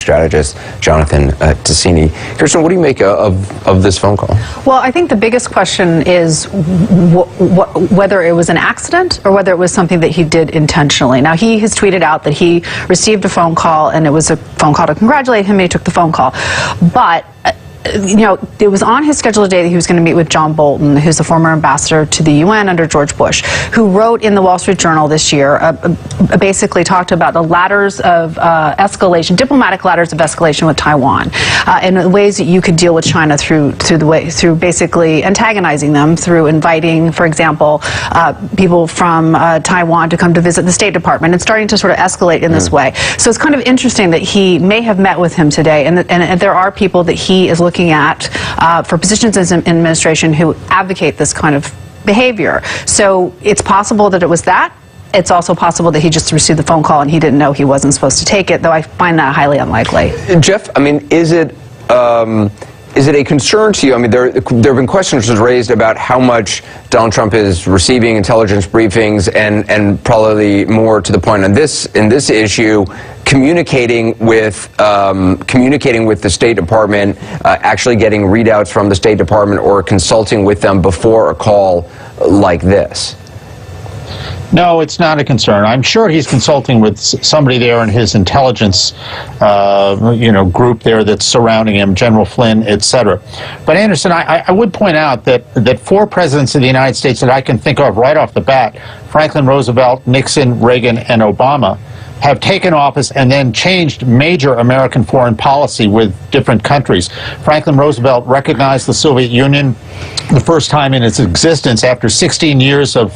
strategist Jonathan Tassini. Kirsten, what do you make of this phone call? Well, I think the biggest question is whether it was an accident or whether it was something that he did intentionally. Now, he has tweeted out that he received a phone call, and it was a phone call to congratulate him, and he took the phone call. But you know, it was on his schedule today that he was going to meet with John Bolton, who's the former ambassador to the UN under George Bush, who wrote in the Wall Street Journal this year, basically talked about the ladders of escalation, diplomatic ladders of escalation with Taiwan, and the ways that you could deal with China through basically antagonizing them, through inviting, for example, people from Taiwan to come to visit the State Department, and starting to sort of escalate in this way. So it's kind of interesting that he may have met with him today, and there are people that he is looking at for positions in administration who advocate this kind of behavior. So it's possible that it was that. It's also possible that he just received the phone call and he didn't know he wasn't supposed to take it, though I find that highly unlikely. Jeff, I mean, is it a concern to you? I mean, there have been questions raised about how much Donald Trump is receiving intelligence briefings, and probably more to the point on in this issue, communicating with the State Department, actually getting readouts from the State Department, or consulting with them before a call like this. No, it's not a concern. I'm sure he's consulting with somebody there in his intelligence, group there that's surrounding him, General Flynn, etc. But Anderson, I would point out that four presidents of the United States that I can think of right off the bat, Franklin Roosevelt, Nixon, Reagan, and Obama, have taken office and then changed major American foreign policy with different countries. Franklin Roosevelt recognized the Soviet Union the first time in its existence after 16 years of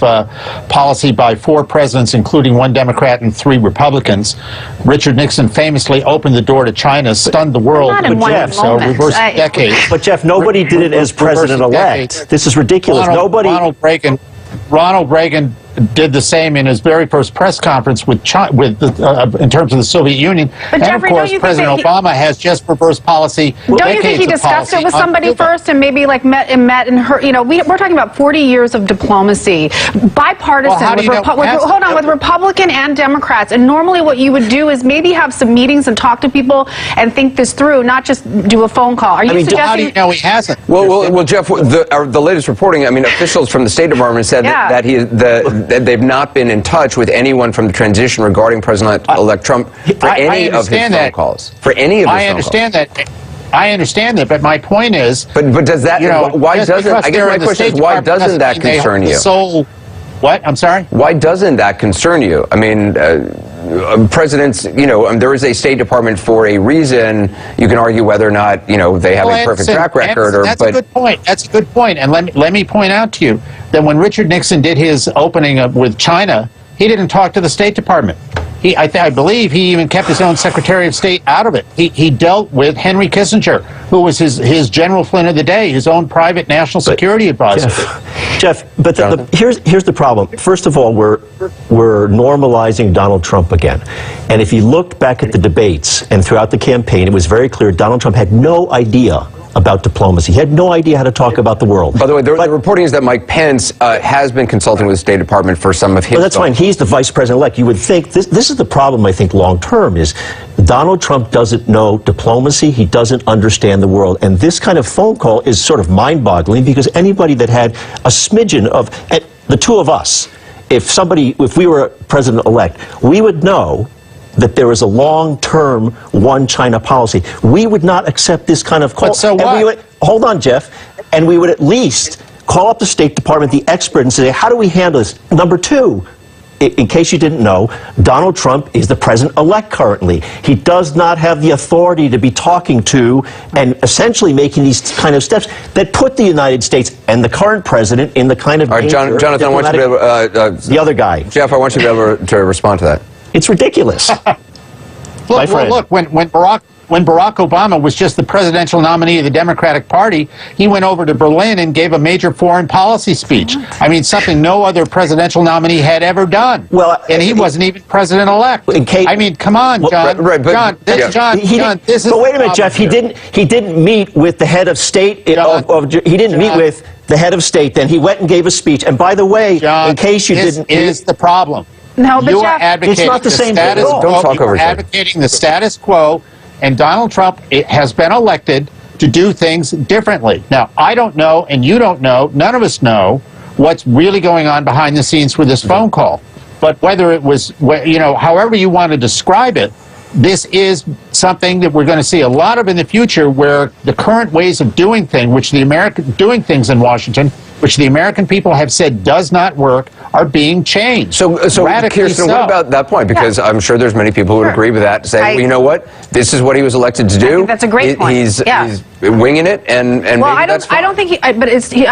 policy by four presidents, including one Democrat and three Republicans. Richard Nixon famously opened the door to China, stunned the world. Not in one moment. So reversed decades. But Jeff, nobody did it as president-elect. This is ridiculous. Ronald Reagan did the same in his very first press conference with in terms of the Soviet Union. But and Jeffrey, of course, President Obama has just reversed policy. Don't you think he discussed it with somebody first and maybe like met and heard? You know, we're talking about 40 years of diplomacy, bipartisan, with Republican and Democrats. And normally what you would do is maybe have some meetings and talk to people and think this through, not just do a phone call. Are you suggesting? How do you know he hasn't? Well, Jeff, the latest reporting, I mean, officials from the State Department said that they've not been in touch with anyone from the transition regarding President-elect Trump for any of his phone calls. For any of his phone calls. I understand that, but my point is... But does that... why doesn't... I guess my question is, why doesn't that concern you? What? I'm sorry? Why doesn't that concern you? I mean, presidents, there is a State Department for a reason. You can argue whether or not, they have a perfect track record. That's a good point. That's a good point. And let me point out to you that when Richard Nixon did his opening with China, he didn't talk to the State Department. I believe he even kept his own Secretary of State out of it. He dealt with Henry Kissinger, who was his General Flynn of the day, his own private national security advisor. Jeff, but here's the problem. First of all, we're normalizing Donald Trump again. And if you looked back at the debates and throughout the campaign, it was very clear Donald Trump had no idea about diplomacy. He had no idea how to talk about the world. By the way, the reporting is that Mike Pence has been consulting with the State Department for some of his... Well, that's fine. He's the vice president-elect. You would think... This is the problem, I think, long-term, is Donald Trump doesn't know diplomacy. He doesn't understand the world. And this kind of phone call is sort of mind-boggling, because anybody that had a smidgen of... the two of us, if we were president-elect, we would know that there is a long-term one China policy. We would not accept this kind of call. But so what? Hold on, Jeff. And we would at least call up the State Department, the expert, and say, how do we handle this? Number two, in case you didn't know, Donald Trump is the president-elect currently. He does not have the authority to be talking to and essentially making these kind of steps that put the United States and the current president in the kind of... All right, Jonathan, I want you to be able the other guy. Jeff, I want you to be able to respond to that. It's ridiculous. Look, when Barack Obama was just the presidential nominee of the Democratic Party, he went over to Berlin and gave a major foreign policy speech. I mean, something no other presidential nominee had ever done. Well, and he wasn't even president-elect. I mean, come on, John. This is... But wait a minute, Jeff. He didn't meet with the head of state. He didn't meet with the head of state. Then he went and gave a speech. And by the way, in case you didn't... This is the problem. No, but you Jeff, are advocating it's not the same thing. Don't talk over advocating the status quo. and Donald Trump has been elected to do things differently. Now, I don't know, and you don't know, none of us know what's really going on behind the scenes with this phone call. But whether it was, however you want to describe it, this is something that we're going to see a lot of in the future, where the current ways of doing things, doing things in Washington, which the American people have said does not work, are being changed. So Kirsten, what about that point? Because I'm sure there's many people who would agree with that, saying, well, you know what, this is what he was elected to do. I think that's a great point. He's winging it, and well, maybe that's fine. I don't think I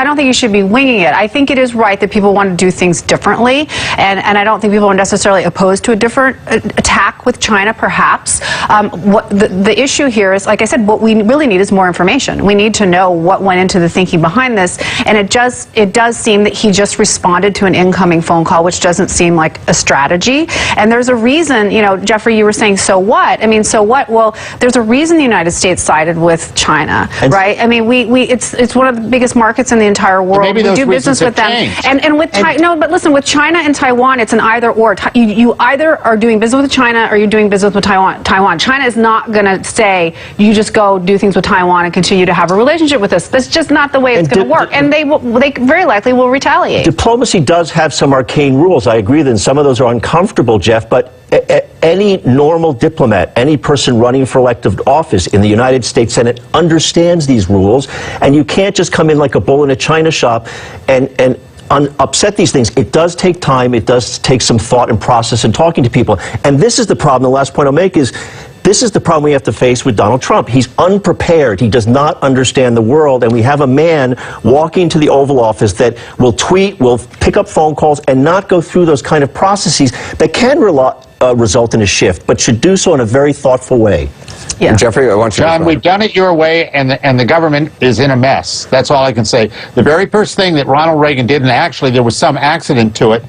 don't think he should be winging it. I think it is right that people want to do things differently, and I don't think people are necessarily opposed to a different attack with China, perhaps. What the issue here is, like I said, what we really need is more information. We need to know what went into the thinking behind this, and it does seem that he just responded to an incoming phone call, which doesn't seem like a strategy. And there's a reason, Jeffrey, you were saying, so what? I mean, so what? Well, there's a reason the United States sided with China, right? I mean, it's one of the biggest markets in the entire world. We do business with them. And with no, but listen, with China and Taiwan, it's an either or. You either are doing business with China or you're doing business with Taiwan. China is not going to say, you just go do things with Taiwan and continue to have a relationship with us. That's just not the way it's going to work. And they very likely will retaliate. Diplomacy does have some arcane rules. I agree that some of those are uncomfortable, Jeff, but any normal diplomat, any person running for elective office in the United States Senate understands these rules, and you can't just come in like a bull in a china shop and upset these things. It does take time. It does take some thought and process and talking to people. And this is the problem. The last point I'll make is, this is the problem we have to face with Donald Trump. He's unprepared. He does not understand the world. And we have a man walking to the Oval Office that will tweet, will pick up phone calls, and not go through those kind of processes that can result in a shift, but should do so in a very thoughtful way. Yeah. Jeffrey, I want you to John, we've done it your way, and the government is in a mess. That's all I can say. The very first thing that Ronald Reagan did, and actually there was some accident to it,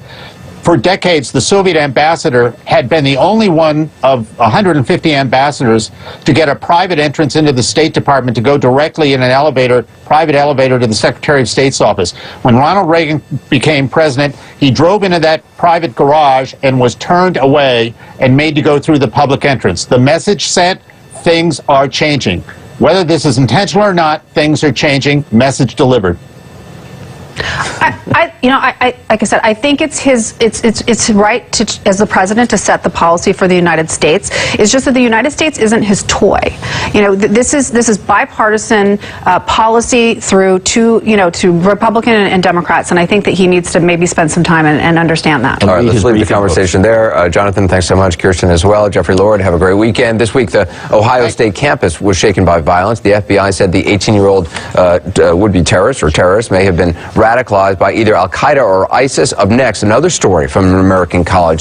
for decades, the Soviet ambassador had been the only one of 150 ambassadors to get a private entrance into the State Department to go directly in an private elevator to the Secretary of State's office. When Ronald Reagan became president, he drove into that private garage and was turned away and made to go through the public entrance. The message sent, things are changing. Whether this is intentional or not, things are changing. Message delivered. Like I said, I think it's right to, as the president, to set the policy for the United States. It's just that the United States isn't his toy. This is bipartisan policy through to Republican and Democrats, and I think that he needs to maybe spend some time and understand that. All right, let's leave the conversation there. Jonathan, thanks so much. Kirsten as well. Jeffrey Lord, have a great weekend. This week, the Ohio State campus was shaken by violence. The FBI said the 18-year-old would-be terrorist may have been radicalized by either Al-Qaeda or ISIS. Up next, another story from an American college.